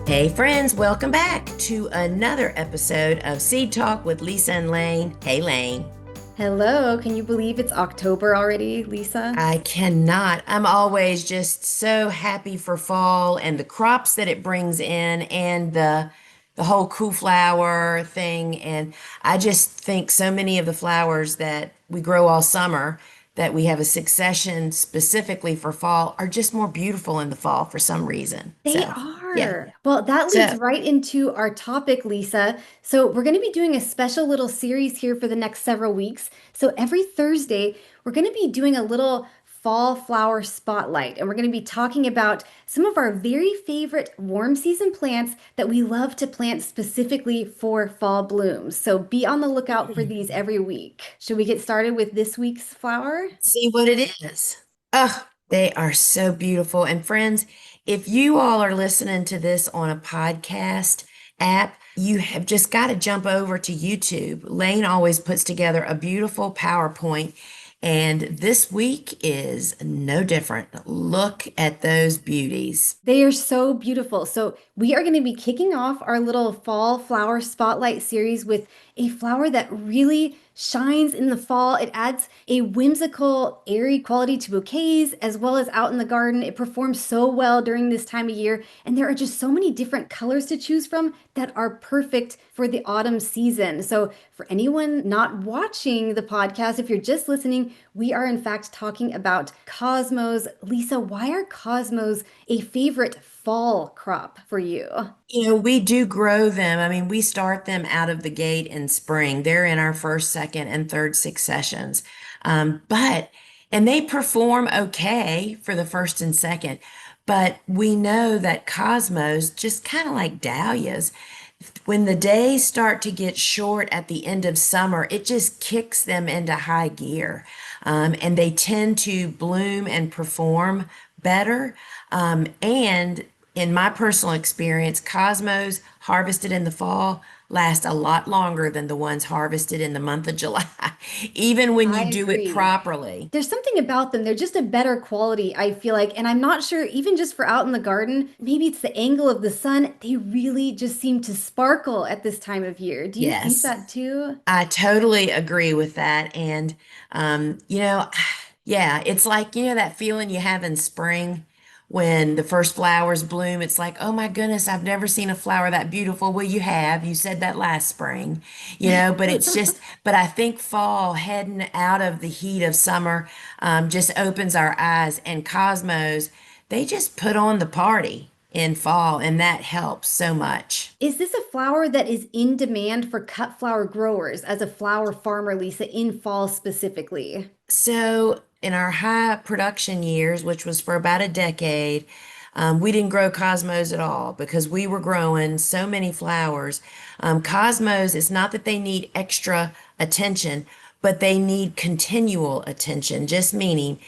Hey friends, welcome back to another episode of Seed Talk with Lisa and Layne. Hey Layne. Hello, can you believe it's October already, Lisa? I cannot. I'm always just so happy for fall and the crops that it brings in and the whole cool flower thing. And I just think so many of the flowers that we grow all summer that we have a succession specifically for fall are just more beautiful in the fall for some reason. They So, yeah. are. Well, that leads So, right into our topic, Lisa. So, we're going to be doing a special little series here for the next several weeks. So, every Thursday, we're going to be doing a little fall flower spotlight, and we're going to be talking about some of our very favorite warm season plants that we love to plant specifically for fall blooms. So, be on the lookout for these every week. Should we get started with this week's flower? see what it is. Oh, they are so beautiful. And friends, if you all are listening to this on a podcast app, you have just got to jump over to YouTube. Layne always puts together a beautiful PowerPoint, and this week is no different. Look at those beauties. They are so beautiful. So, we are going to be kicking off our little fall flower spotlight series with a flower that really shines in the fall. It adds a whimsical, airy quality to bouquets as well as out in the garden. It performs so well during this time of year. And there are just so many different colors to choose from that are perfect for the autumn season. So, for anyone not watching the podcast, if you're just listening, we are in fact talking about cosmos. Lisa, why are cosmos a favorite fall crop for you? We do grow them. I mean, we start them out of the gate in spring. They're in our first, second, and third successions. And they perform okay for the first and second. But we know that cosmos, just kind of like dahlias, when the days start to get short at the end of summer, it just kicks them into high gear. And they tend to bloom and perform better. And in my personal experience, cosmos harvested in the fall last a lot longer than the ones harvested in the month of July, even when I you do it agree. properly. There's something about them. They're just a better quality, I feel like. And I'm not sure, even just for out in the garden, maybe it's the angle of the sun. They really just seem to sparkle at this time of year. Do you think Yes, that too? I totally agree with that. And, yeah, it's like, that feeling you have in spring when the first flowers bloom. It's like, oh my goodness, I've never seen a flower that beautiful. Well, you have. You said that last spring, but it's just, but I think fall heading out of the heat of summer just opens our eyes. And cosmos, they just put on the party in fall, and that helps so much. Is this a flower that is in demand for cut flower growers as a flower farmer, Lisa, in fall specifically? So, in our high production years, which was for about a decade, we didn't grow cosmos at all because we were growing so many flowers. Cosmos, it's not that they need extra attention, but they need continual attention, just meaning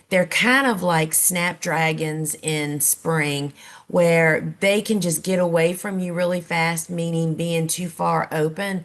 they're kind of like snapdragons in spring, where they can just get away from you really fast, meaning being too far open.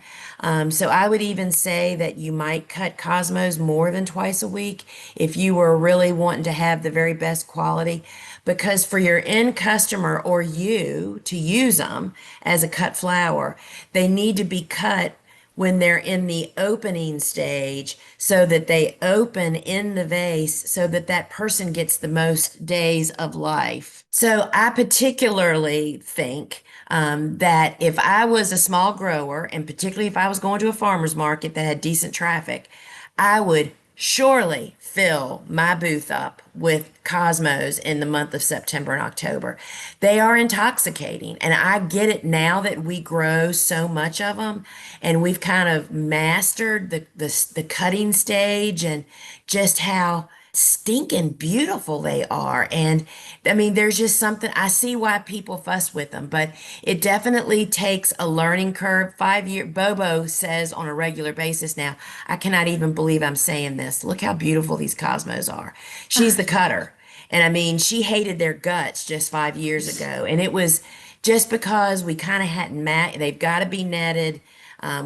So I would even say that you might cut cosmos more than twice a week if you were really wanting to have the very best quality. Because for your end customer or you to use them as a cut flower, they need to be cut when they're in the opening stage so that they open in the vase so that that person gets the most days of life. So I particularly think that if I was a small grower, and particularly if I was going to a farmer's market that had decent traffic, I would surely fill my booth up with cosmos in the month of September and October. They are intoxicating, and I get it now that we grow so much of them, and we've kind of mastered the cutting stage and just how stinking beautiful they are. And I mean, there's just something, I see why people fuss with them, but it definitely takes a learning curve. 5 year Bobo says on a regular basis now, I cannot even believe I'm saying this. Look how beautiful these cosmos are. She's the cutter. And I mean, she hated their guts just 5 years ago. And it was just because we kind of hadn't they've got to be netted.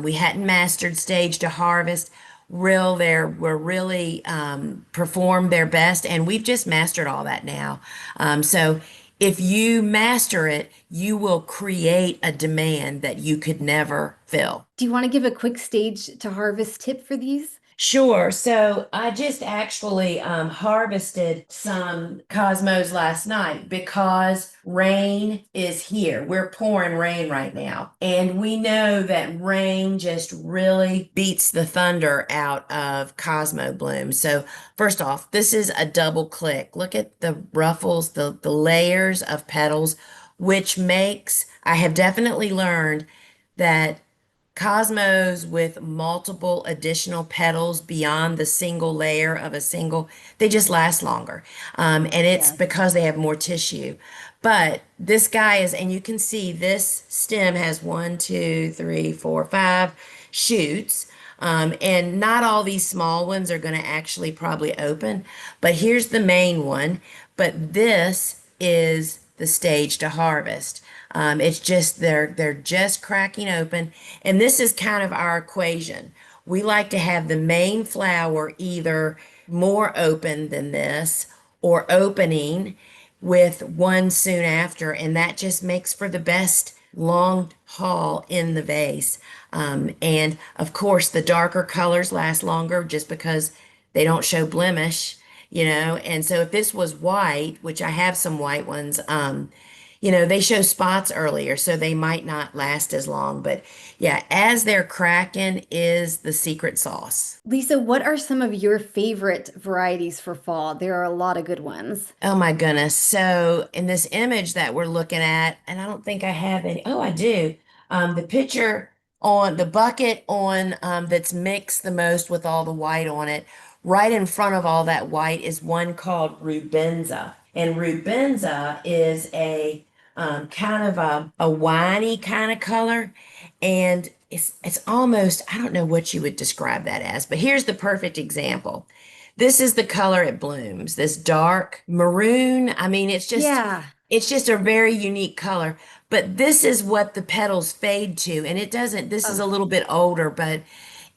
We hadn't mastered stage to harvest. Were really performed their best, and we've just mastered all that now. So if you master it, you will create a demand that you could never fill. Do you want to give a quick stage to harvest tip for these? Sure. So I just actually harvested some cosmos last night because rain is here. We're pouring rain right now. And we know that rain just really beats the thunder out of cosmo bloom. So first off, this is a double click. Look at the ruffles, the layers of petals, which makes, I have definitely learned that cosmos with multiple additional petals beyond the single layer of a single, they just last longer. And it's Yes. because they have more tissue. But this guy is, and you can see this stem has one, two, three, four, five shoots. And not all these small ones are going to actually probably open, but here's the main one. But this is the stage to harvest. It's just they're just cracking open, and this is kind of our equation. We like to have the main flower either more open than this or opening with one soon after, and that just makes for the best long haul in the vase. And of course, the darker colors last longer just because they don't show blemish, And so if this was white, which I have some white ones, they show spots earlier, so they might not last as long. But yeah, as they're cracking is the secret sauce. Lisa, what are some of your favorite varieties for fall? There are a lot of good ones. Oh my goodness. So in this image that we're looking at, and I don't think I have any. Oh, I do. The picture on the bucket on that's mixed the most with all the white on it, right in front of all that white is one called Rubenza. And Rubenza is a kind of a winey kind of color. And it's almost, I don't know what you would describe that as, but here's the perfect example. This is the color it blooms, this dark maroon. I mean, Yeah. it's just a very unique color. But this is what the petals fade to. And it doesn't, this is a Oh, little bit older, but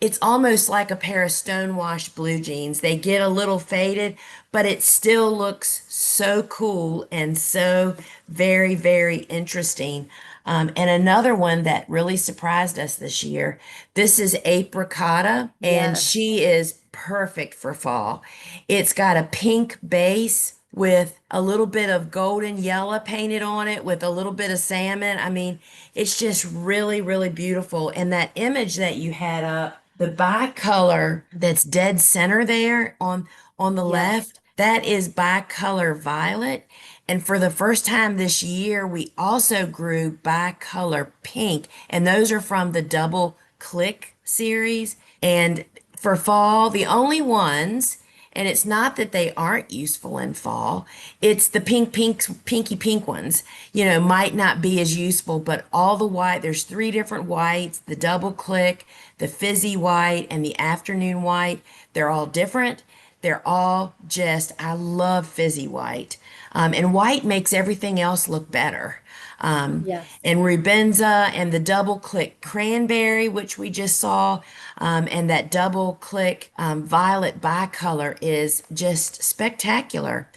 it's almost like a pair of stonewashed blue jeans. They get a little faded, but it still looks so cool and so very, very interesting. And another one that really surprised us this year, this is Apricota, and yes. she is perfect for fall. It's got a pink base with a little bit of golden yellow painted on it with a little bit of salmon. I mean, it's just really, really beautiful. And that image that you had up, the bicolor that's dead center there on the Yes. left, that is bicolor violet. And for the first time this year, we also grew bicolor pink, and those are from the double click series. And for fall, the only ones, and it's not that they aren't useful in fall, it's the pinky pink ones, might not be as useful, but all the white, there's three different whites, the double click, the fizzy white, and the afternoon white. They're all different. They're all just, I love fizzy white. And white makes everything else look better. Um, Yes. and Rubenza and the double click cranberry, which we just saw, and that double click violet bicolor is just spectacular.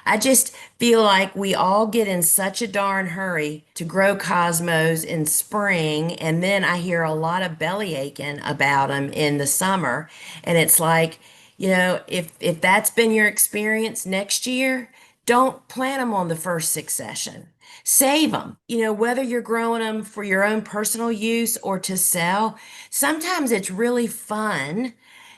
I just feel like we all get in such a darn hurry to grow cosmos in spring, and then I hear a lot of belly aching about them in the summer. And it's like, if that's been your experience next year, don't plant them on the first succession. Save them. Whether you're growing them for your own personal use or to sell, sometimes it's really fun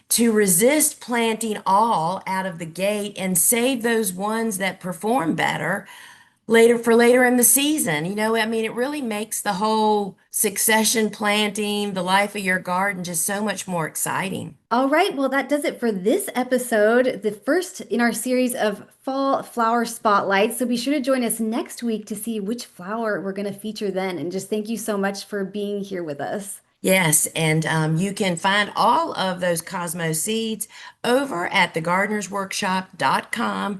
to resist planting all out of the gate and save those ones that perform better later in the season. I mean, it really makes the whole succession planting, the life of your garden just so much more exciting. All right, well, that does it for this episode, the first in our series of fall flower spotlights. So be sure to join us next week to see which flower we're going to feature then. And just thank you so much for being here with us. Yes, and you can find all of those Cosmo seeds over at thegardenersworkshop.com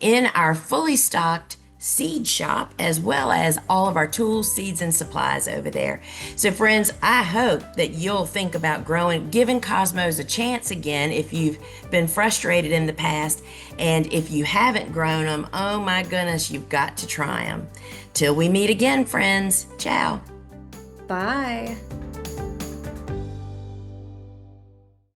in our fully stocked seed shop, as well as all of our tools, seeds, and supplies over there. So friends, I hope that you'll think about giving cosmos a chance again if you've been frustrated in the past. And if you haven't grown them, oh my goodness, you've got to try them. Till we meet again, friends. Ciao. Bye.